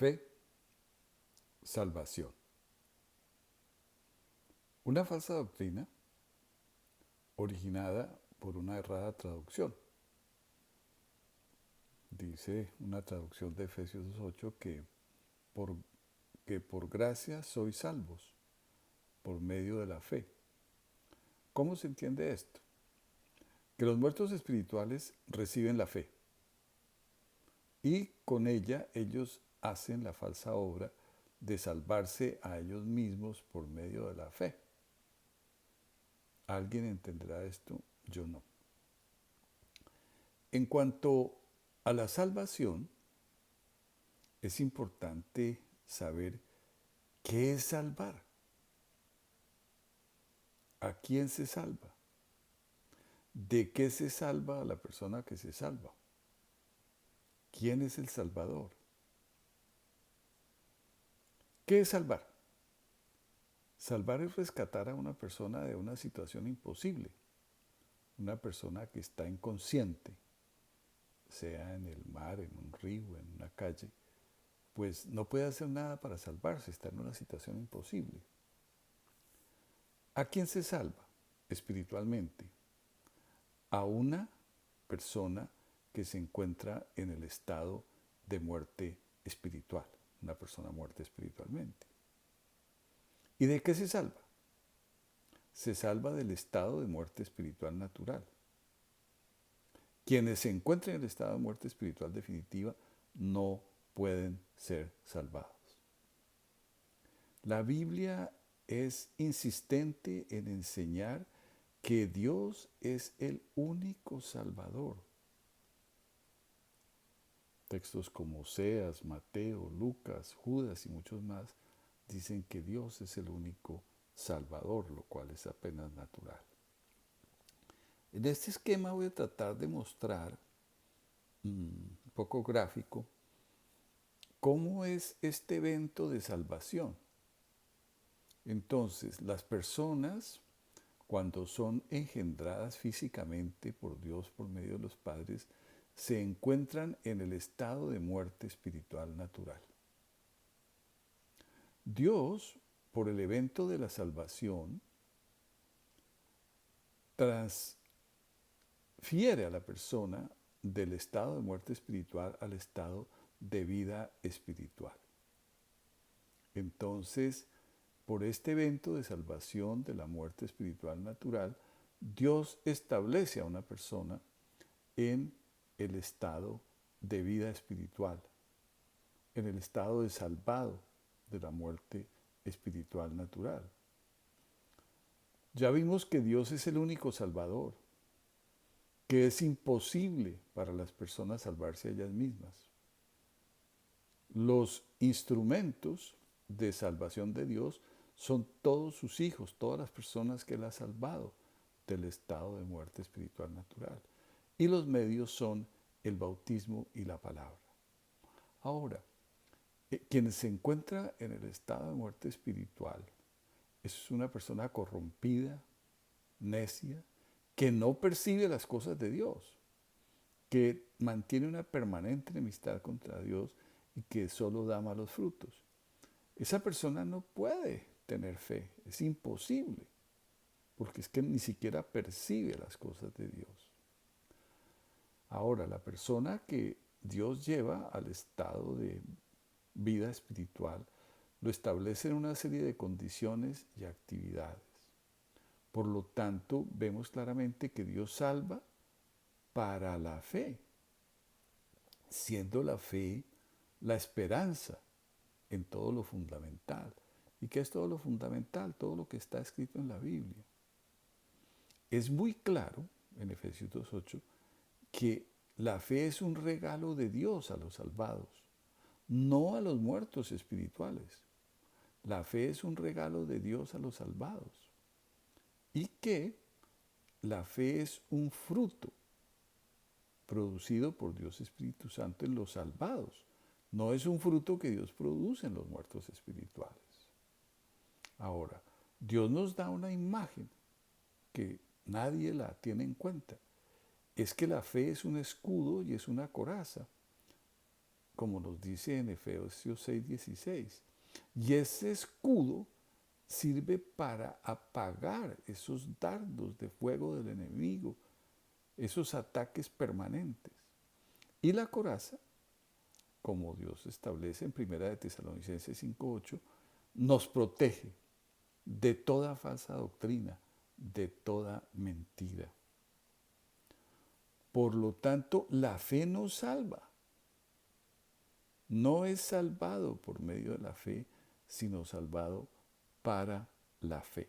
Fe, salvación. Una falsa doctrina originada por una errada traducción. Dice una traducción de Efesios 2:8 que por gracia sois salvos por medio de la fe. ¿Cómo se entiende esto? Que los muertos espirituales reciben la fe y con ella ellos hacen la falsa obra de salvarse a ellos mismos por medio de la fe. ¿Alguien entenderá esto? Yo no. En cuanto a la salvación, es importante saber qué es salvar, a quién se salva, de qué se salva a la persona que se salva, quién es el Salvador. ¿Qué es salvar? Salvar es rescatar a una persona de una situación imposible, una persona que está inconsciente, sea en el mar, en un río, en una calle, pues no puede hacer nada para salvarse, está en una situación imposible. ¿A quién se salva espiritualmente? A una persona que se encuentra en el estado de muerte espiritual, una persona muerta espiritualmente. ¿Y de qué se salva? Se salva del estado de muerte espiritual natural. Quienes se encuentran en el estado de muerte espiritual definitiva no pueden ser salvados. La Biblia es insistente en enseñar que Dios es el único Salvador. Textos como Oseas, Mateo, Lucas, Judas y muchos más dicen que Dios es el único Salvador, lo cual es apenas natural. En este esquema voy a tratar de mostrar, un poco gráfico, cómo es este evento de salvación. Entonces, las personas, cuando son engendradas físicamente por Dios por medio de los padres, se encuentran en el estado de muerte espiritual natural. Dios, por el evento de la salvación, transfiere a la persona del estado de muerte espiritual al estado de vida espiritual. Entonces, por este evento de salvación de la muerte espiritual natural, Dios establece a una persona en el estado de vida espiritual, en el estado de salvado de la muerte espiritual natural. Ya vimos que Dios es el único Salvador, que es imposible para las personas salvarse a ellas mismas. Los instrumentos de salvación de Dios son todos sus hijos, todas las personas que Él ha salvado del estado de muerte espiritual natural. Y los medios son el bautismo y la palabra. Ahora, quien se encuentra en el estado de muerte espiritual es una persona corrompida, necia, que no percibe las cosas de Dios, que mantiene una permanente enemistad contra Dios y que solo da malos frutos. Esa persona no puede tener fe, es imposible, porque es que ni siquiera percibe las cosas de Dios. Ahora, la persona que Dios lleva al estado de vida espiritual lo establece en una serie de condiciones y actividades. Por lo tanto, vemos claramente que Dios salva para la fe, siendo la fe la esperanza en todo lo fundamental. ¿Y qué es todo lo fundamental? Todo lo que está escrito en la Biblia. Es muy claro en Efesios 2:8 que la fe es un regalo de Dios a los salvados, no a los muertos espirituales. La fe es un regalo de Dios a los salvados. Y que la fe es un fruto producido por Dios Espíritu Santo en los salvados. No es un fruto que Dios produce en los muertos espirituales. Ahora, Dios nos da una imagen que nadie la tiene en cuenta. Es que la fe es un escudo y es una coraza como nos dice en Efesios 6:16. Y ese escudo sirve para apagar esos dardos de fuego del enemigo, esos ataques permanentes. Y la coraza, como Dios establece en 1 de Tesalonicenses 5:8, nos protege de toda falsa doctrina, de toda mentira. Por lo tanto, la fe nos salva. No es salvado por medio de la fe, sino salvado para la fe.